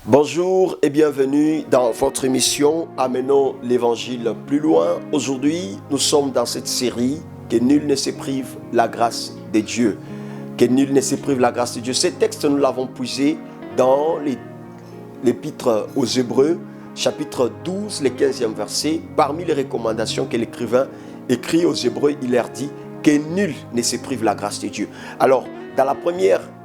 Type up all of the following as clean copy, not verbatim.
Bonjour et bienvenue dans votre émission Amenons l'évangile plus loin. Aujourd'hui, nous sommes dans cette série que nul ne se prive la grâce de Dieu. Que nul ne se prive la grâce de Dieu. Ce texte, nous l'avons puisé dans l'épître aux Hébreux, chapitre 12, le 15e verset. Parmi les recommandations que l'écrivain écrit aux Hébreux, il leur dit que nul ne se prive la grâce de Dieu. Alors,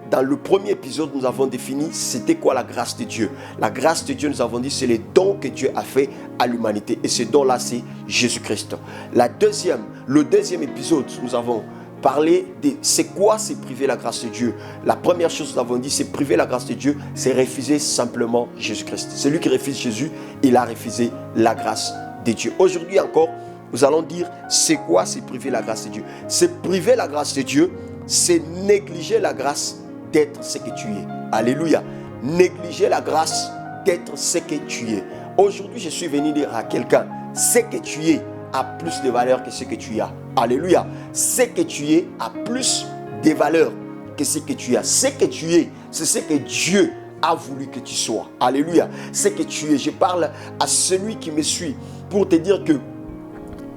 dans le premier épisode, nous avons défini c'était quoi la grâce de Dieu. La grâce de Dieu, nous avons dit, c'est les dons que Dieu a fait à l'humanité. Et ce don-là, c'est Jésus-Christ. Le deuxième épisode, nous avons parlé de c'est quoi c'est priver la grâce de Dieu. La première chose, nous avons dit, c'est priver la grâce de Dieu, c'est refuser simplement Jésus-Christ. Celui qui refuse Jésus, il a refusé la grâce de Dieu. Aujourd'hui encore, nous allons dire c'est quoi c'est priver la grâce de Dieu. C'est priver la grâce de Dieu, c'est négliger la grâce d'être ce que tu es. Alléluia. Négliger la grâce d'être ce que tu es. Aujourd'hui, je suis venu dire à quelqu'un, ce que tu es a plus de valeur que ce que tu as. Alléluia. Ce que tu es a plus de valeur que ce que tu as. Ce que tu es, c'est ce que Dieu a voulu que tu sois. Alléluia. Ce que tu es. Je parle à celui qui me suit pour te dire que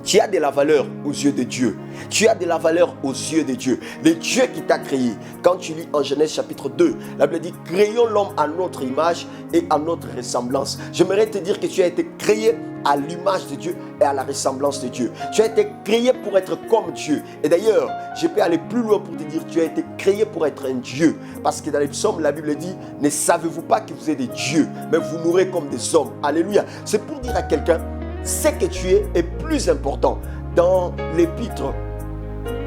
tu as de la valeur aux yeux de Dieu. Tu as de la valeur aux yeux de Dieu. Le Dieu qui t'a créé. Quand tu lis en Genèse chapitre 2, la Bible dit, créons l'homme à notre image et à notre ressemblance. J'aimerais te dire que tu as été créé à l'image de Dieu et à la ressemblance de Dieu. Tu as été créé pour être comme Dieu. Et d'ailleurs, je peux aller plus loin pour te dire, tu as été créé pour être un Dieu. Parce que dans les psaumes, la Bible dit, ne savez-vous pas que vous êtes des dieux, mais vous mourrez comme des hommes. Alléluia. C'est pour dire à quelqu'un, ce que tu es est plus important. Dans l'épître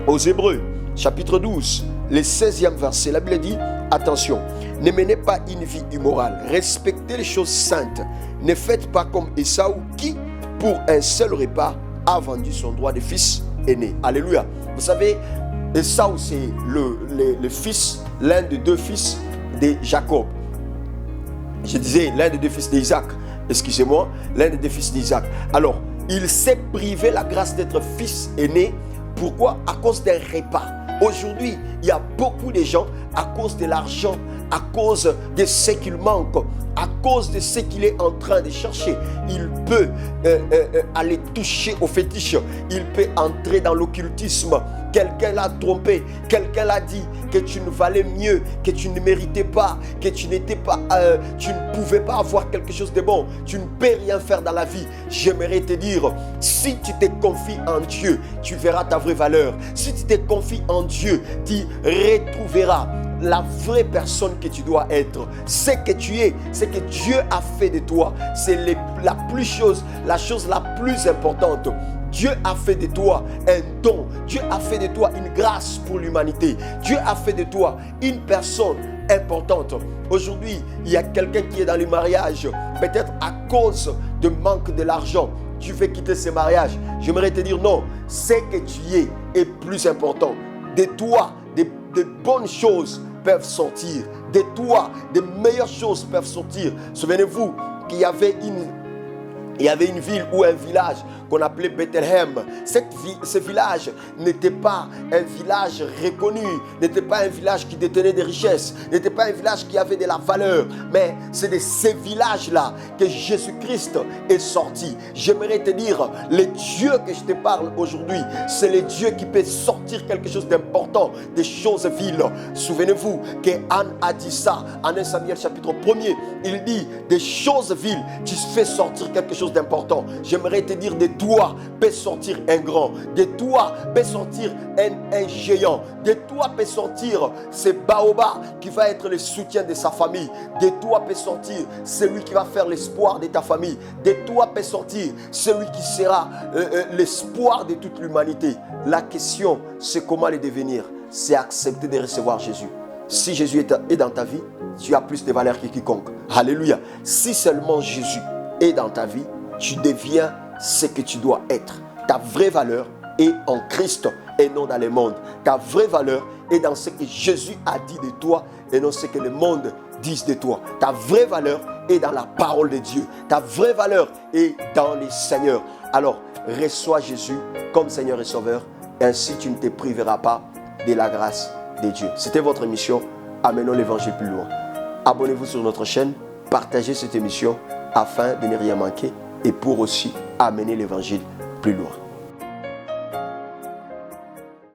aux Hébreux, chapitre 12, le 16e verset, la Bible dit, attention, ne menez pas une vie immorale, respectez les choses saintes, ne faites pas comme Ésaü qui, pour un seul repas, a vendu son droit de fils aîné. Alléluia. Vous savez, Ésaü, c'est le fils, l'un des deux fils de Jacob. Je disais, l'un des deux fils d'Isaac. Excusez-moi, l'un des deux fils d'Isaac. Alors, il s'est privé la grâce d'être fils aîné. Pourquoi? À cause d'un repas. Aujourd'hui, il y a beaucoup de gens, à cause de l'argent, à cause de ce qu'il manque, à cause de ce qu'il est en train de chercher, il peut aller toucher au fétiche, il peut entrer dans l'occultisme. Quelqu'un l'a trompé, quelqu'un l'a dit que tu ne valais mieux, que tu ne méritais pas, que tu n'étais pas, tu ne pouvais pas avoir quelque chose de bon, tu ne peux rien faire dans la vie. J'aimerais te dire, si tu te confies en Dieu, tu verras ta vraie valeur. Si tu te confies en Dieu, tu retrouveras la vraie personne que tu dois être. Ce que tu es, ce que Dieu a fait de toi, c'est la chose la plus importante. Dieu a fait de toi un don. Dieu a fait de toi une grâce pour l'humanité. Dieu a fait de toi une personne importante. Aujourd'hui, il y a quelqu'un qui est dans le mariage, peut-être à cause de manque de l'argent. Tu veux quitter ce mariage. J'aimerais te dire non, ce que tu es est plus important. De toi, de bonnes choses peuvent sortir. De toi, de meilleures choses peuvent sortir. Souvenez-vous qu'il y avait une ville ou un village qu'on appelait Bethléem. Ce village n'était pas un village reconnu, n'était pas un village qui détenait des richesses, n'était pas un village qui avait de la valeur, mais c'est de ces villages-là que Jésus-Christ est sorti. J'aimerais te dire, le Dieu que je te parle aujourd'hui, c'est le Dieu qui peut sortir quelque chose d'important des choses viles. Souvenez-vous que Anne a dit ça en 1 Samuel chapitre 1er. Il dit, des choses viles, tu fais sortir quelque chose d'important. J'aimerais te dire, de toi peut sortir un grand, de toi peut sortir un géant, de toi peut sortir ce baobab qui va être le soutien de sa famille, de toi peut sortir celui qui va faire l'espoir de ta famille, de toi peut sortir celui qui sera l'espoir de toute l'humanité. La question, c'est comment le devenir. C'est accepter de recevoir Jésus. Si Jésus est dans ta vie, tu as plus de valeur que quiconque. Alléluia. Si seulement Jésus est dans ta vie, tu deviens ce que tu dois être. Ta vraie valeur est en Christ et non dans le monde. Ta vraie valeur est dans ce que Jésus a dit de toi et non ce que le monde dit de toi. Ta vraie valeur est dans la parole de Dieu. Ta vraie valeur est dans les Seigneurs. Alors, reçois Jésus comme Seigneur et Sauveur. Ainsi, tu ne te priveras pas de la grâce de Dieu. C'était votre émission. Amenons l'évangile plus loin. Abonnez-vous sur notre chaîne partager cette émission afin de ne rien manquer et pour aussi amener l'évangile plus loin.